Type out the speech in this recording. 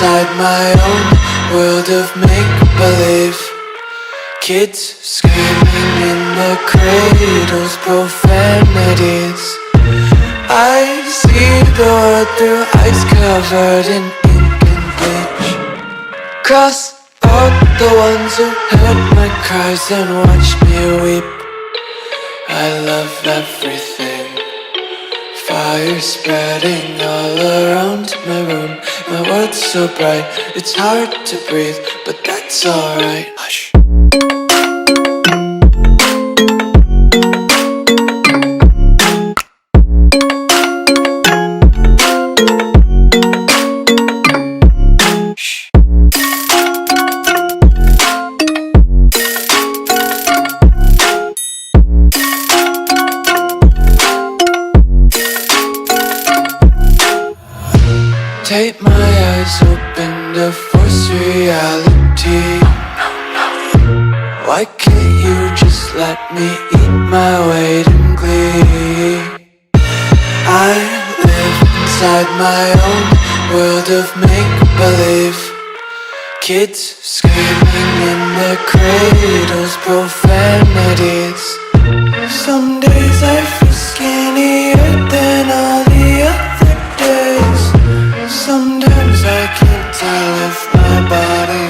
inside my own world of make-believe. Kids screaming in the cradles, profanities. I see the world through eyes covered in ink and bleach. Cross out the ones who heard my cries and watched me weep. I love everything. Fire spreading all around my room. My world's so bright, it's hard to breathe, but that's alright. Hush. Tape my eyes open to force reality. Why can't you just let me eat my weight in glee? I live inside my own world of make-believe. Kids screaming in their cradles,